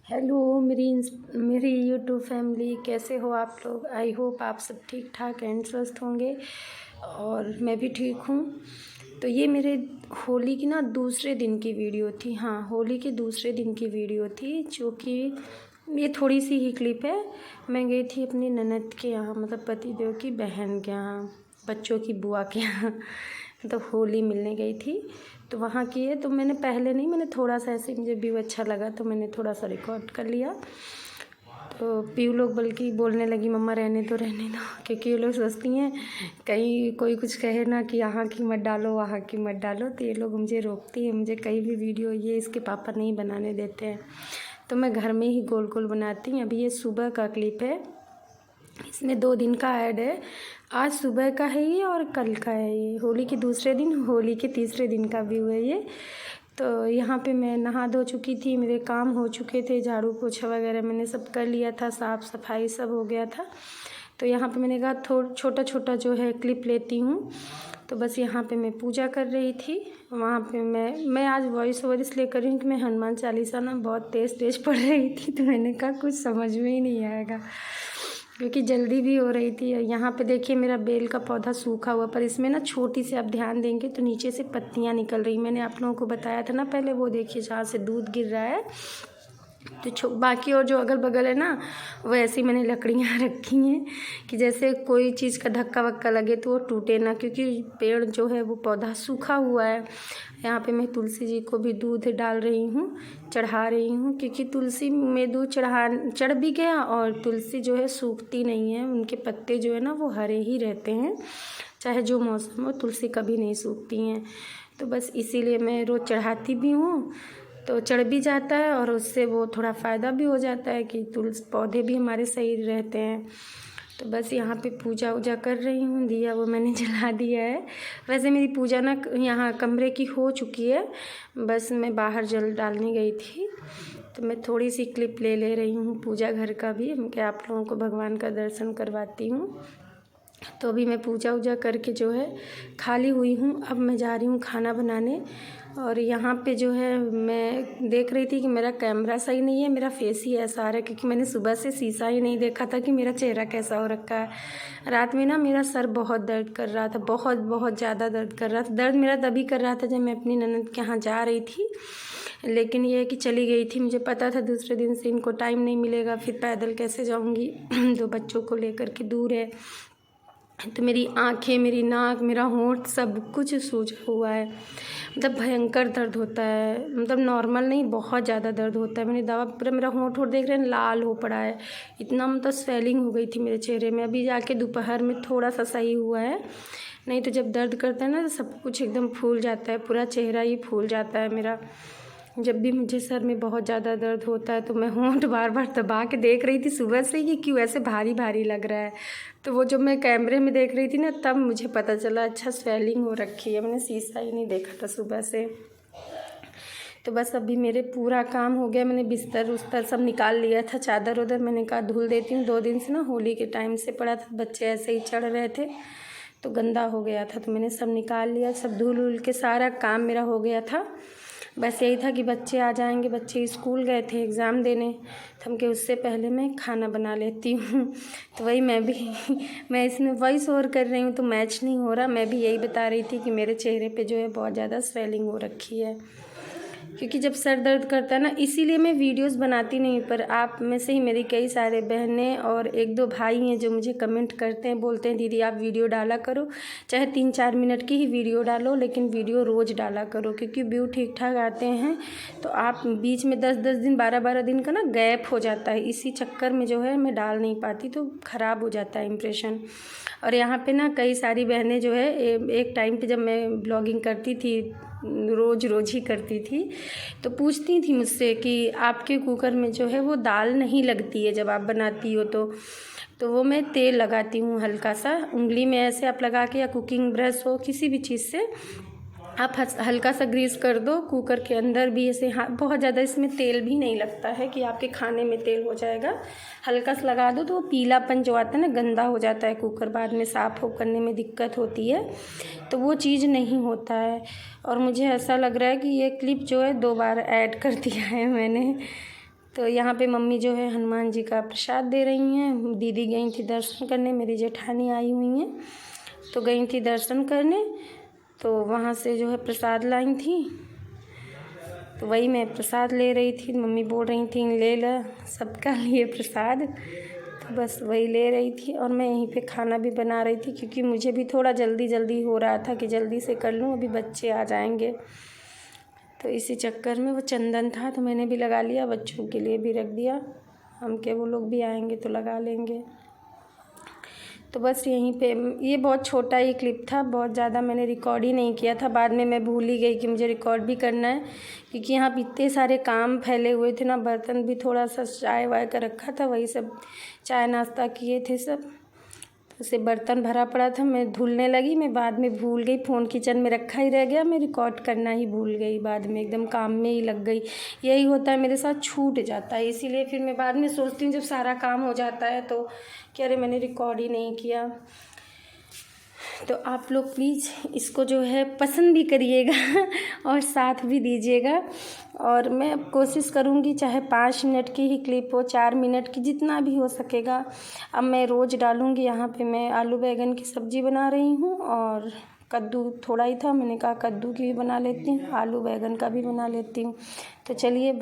Hello मेरी YouTube family, कैसे हो आप लोग। आई होप आप सब ठीक ठाक एंड स्वस्थ होंगे और मैं भी ठीक हूँ। तो ये मेरे होली की दूसरे दिन की वीडियो थी। हाँ, होली के दूसरे दिन की वीडियो थी, जो कि ये थोड़ी सी ही क्लिप है। मैं गई थी अपनी ननद के यहाँ, मतलब पतिदेव की बहन के यहाँ, बच्चों की बुआ के यहाँ मतलब होली मिलने गई थी। तो वहाँ की है, तो मैंने पहले नहीं, मैंने थोड़ा सा ऐसे मुझे व्यू अच्छा लगा तो मैंने थोड़ा सा रिकॉर्ड कर लिया। तो पीयू लोग बल्कि बोलने लगी, मम्मा रहने दो रहने दो, क्योंकि ये लोग सोचती हैं कहीं कोई कुछ कहे ना कि यहाँ की मत डालो वहाँ की मत डालो, तो ये लोग मुझे रोकती है। मुझे कहीं भी वीडियो ये इसके पापा नहीं बनाने देते हैं, तो मैं घर में ही गोल गोल बनाती हूँ। अभी ये सुबह का क्लिप है, इसमें 2 दिन का ऐड है। आज सुबह का है ये और कल का है ये। होली के दूसरे दिन, होली के तीसरे दिन का व्यू है ये। तो यहाँ पे मैं नहा धो चुकी थी, मेरे काम हो चुके थे, झाड़ू पोछा वगैरह मैंने सब कर लिया था, साफ़ सफाई सब हो गया था। तो यहाँ पे मैंने कहा थोड़ा छोटा छोटा जो है क्लिप लेती हूँ। तो बस यहाँ पे मैं पूजा कर रही थी। वहाँ पे मैं आज वॉइस ओवर इसलिए कर रही हूँ कि मैं हनुमान चालीसा बहुत तेज़ तेज़ पढ़ रही थी, तो मैंने कहा कुछ समझ में ही नहीं आएगा, क्योंकि जल्दी भी हो रही थी। यहाँ पे देखिए मेरा बेल का पौधा सूखा हुआ, पर इसमें छोटी सी आप ध्यान देंगे तो नीचे से पत्तियाँ निकल रही। मैंने आप लोगों को बताया था ना पहले, वो देखिए जहाँ से दूध गिर रहा है। तो बाकी और जो अगल बगल है वो ऐसी मैंने लकड़ियाँ रखी हैं कि जैसे कोई चीज़ का धक्का वक्का लगे तो वो टूटे ना, क्योंकि पेड़ जो है वो पौधा सूखा हुआ है। यहाँ पे मैं तुलसी जी को भी दूध डाल रही हूँ, चढ़ा रही हूँ, क्योंकि तुलसी में दूध चढ़ भी गया और तुलसी जो है सूखती नहीं है, उनके पत्ते जो है वो हरे ही रहते हैं, चाहे जो मौसम हो, तुलसी कभी नहीं सूखती हैं। तो बस इसीलिए मैं रोज़ चढ़ाती भी हूँ, तो चढ़ भी जाता है और उससे वो थोड़ा फ़ायदा भी हो जाता है कि तुलसी पौधे भी हमारे सही रहते हैं। तो बस यहाँ पे पूजा वूजा कर रही हूँ, दिया वो मैंने जला दिया है। वैसे मेरी पूजा यहाँ कमरे की हो चुकी है, बस मैं बाहर जल डालने गई थी। तो मैं थोड़ी सी क्लिप ले रही हूँ पूजा घर का भी, कि आप लोगों को भगवान का दर्शन करवाती हूँ। तो अभी मैं पूजा वूजा करके जो है खाली हुई हूँ। अब मैं जा रही हूँ खाना बनाने। और यहाँ पे जो है मैं देख रही थी कि मेरा कैमरा सही नहीं है, मेरा फेस ही ऐसा आ रहा है, क्योंकि मैंने सुबह से शीशा ही नहीं देखा था कि मेरा चेहरा कैसा हो रखा है। रात में मेरा सर बहुत दर्द कर रहा था, बहुत बहुत ज़्यादा दर्द कर रहा था। दर्द मेरा तभी कर रहा था जब मैं अपनी ननद के यहाँ जा रही थी, लेकिन ये है कि चली गई थी, मुझे पता था दूसरे दिन से इनको टाइम नहीं मिलेगा, फिर पैदल कैसे जाऊँगी 2 बच्चों को लेकर के, दूर है। तो मेरी आँखें, मेरी नाक, मेरा होंठ सब कुछ सूजा हुआ है, मतलब भयंकर दर्द होता है, मतलब नॉर्मल नहीं, बहुत ज़्यादा दर्द होता है। मैंने दवा, पूरा मेरा होंठ देख रहे हैं लाल हो पड़ा है, इतना मतलब स्वेलिंग हो गई थी मेरे चेहरे में। अभी जाके दोपहर में थोड़ा सा सही हुआ है, नहीं तो जब दर्द करता है तो सब कुछ एकदम फूल जाता है, पूरा चेहरा ही फूल जाता है मेरा। जब भी मुझे सर में बहुत ज़्यादा दर्द होता है तो मैं होंठ बार बार दबा के देख रही थी सुबह से कि क्यों ऐसे भारी भारी लग रहा है। तो वो जब मैं कैमरे में देख रही थी तब मुझे पता चला, अच्छा स्वेलिंग हो रखी है, मैंने शीशा ही नहीं देखा था सुबह से। तो बस अभी मेरे पूरा काम हो गया, मैंने बिस्तर उस्तर सब निकाल लिया था, चादर उधर मैंने कहा धुल देती हूँ। 2 दिन से होली के टाइम से पड़ा था, बच्चे ऐसे ही चढ़ रहे थे तो गंदा हो गया था, तो मैंने सब निकाल लिया, सब धुल उल के सारा काम मेरा हो गया था। बस यही था कि बच्चे आ जाएंगे, बच्चे स्कूल गए थे एग्ज़ाम देने, तो हम के उससे पहले मैं खाना बना लेती हूँ। तो वही मैं इसमें वॉइस ओवर कर रही हूँ तो मैच नहीं हो रहा। मैं भी यही बता रही थी कि मेरे चेहरे पे जो है बहुत ज़्यादा स्वेलिंग हो रखी है, क्योंकि जब सर दर्द करता है इसीलिए मैं वीडियोस बनाती नहीं। पर आप में से ही मेरी कई सारे बहनें और 1-2 भाई हैं जो मुझे कमेंट करते हैं, बोलते हैं दीदी आप वीडियो डाला करो, चाहे 3-4 मिनट की ही वीडियो डालो, लेकिन वीडियो रोज़ डाला करो, क्योंकि व्यू ठीक ठाक आते हैं। तो आप बीच में 10-10 दिन 12-12 दिन का गैप हो जाता है, इसी चक्कर में जो है मैं डाल नहीं पाती, तो ख़राब हो जाता है इम्प्रेशन। और यहाँ पे कई सारी बहनें जो है एक टाइम पे जब मैं ब्लॉगिंग करती थी, रोज़ ही करती थी, तो पूछती थी मुझसे कि आपके कुकर में जो है वो दाल नहीं लगती है जब आप बनाती हो तो वो मैं तेल लगाती हूँ हल्का सा, उंगली में ऐसे आप लगा के, या कुकिंग ब्रश हो किसी भी चीज़ से आप हल्का सा ग्रीस कर दो कुकर के अंदर भी ऐसे। हाँ, बहुत ज़्यादा इसमें तेल भी नहीं लगता है कि आपके खाने में तेल हो जाएगा, हल्का सा लगा दो तो वो पीलापन जो आता है गंदा हो जाता है कुकर, बाद में साफ़ हो करने में दिक्कत होती है, तो वो चीज़ नहीं होता है। और मुझे ऐसा लग रहा है कि ये क्लिप जो है 2 बार ऐड कर दिया है मैंने, तो यहाँ पे मम्मी जो है हनुमान जी का प्रसाद दे रही हैं। दीदी गई थी दर्शन करने, मेरी जेठानी आई हुई हैं तो गई थी दर्शन करने, तो वहाँ से जो है प्रसाद लाई थी, तो वही मैं प्रसाद ले रही थी। मम्मी बोल रही थी ले ला सबका लिए प्रसाद, तो बस वही ले रही थी। और मैं यहीं पे खाना भी बना रही थी क्योंकि मुझे भी थोड़ा जल्दी हो रहा था कि जल्दी से कर लूँ, अभी बच्चे आ जाएंगे। तो इसी चक्कर में वो चंदन था तो मैंने भी लगा लिया, बच्चों के लिए भी रख दिया, हम के वो लोग भी आएंगे तो लगा लेंगे। तो बस यहीं पे ये बहुत छोटा ही क्लिप था, बहुत ज़्यादा मैंने रिकॉर्ड ही नहीं किया था। बाद में मैं भूल ही गई कि मुझे रिकॉर्ड भी करना है क्योंकि यहाँ पे इतने सारे काम फैले हुए थे ना। बर्तन भी थोड़ा सा चाय वाय का रखा था, वही सब चाय नाश्ता किए थे सब, तो उसे बर्तन भरा पड़ा था। मैं धुलने लगी, मैं बाद में भूल गई, फ़ोन किचन में रखा ही रह गया, मैं रिकॉर्ड करना ही भूल गई। बाद में एकदम काम में ही लग गई। यही होता है मेरे साथ, छूट जाता है, इसीलिए फिर मैं बाद में सोचती हूँ जब सारा काम हो जाता है तो कि अरे मैंने रिकॉर्ड ही नहीं किया। तो आप लोग प्लीज़ इसको जो है पसंद भी करिएगा और साथ भी दीजिएगा। और मैं अब कोशिश करूँगी चाहे 5 मिनट की ही क्लिप हो, 4 मिनट की, जितना भी हो सकेगा। अब मैं रोज़ डालूँगी। यहाँ पे मैं आलू बैंगन की सब्ज़ी बना रही हूँ और कद्दू थोड़ा ही था, मैंने कहा कद्दू की भी बना लेती हूँ, आलू बैंगन का भी बना लेती हूँ। तो चलिए।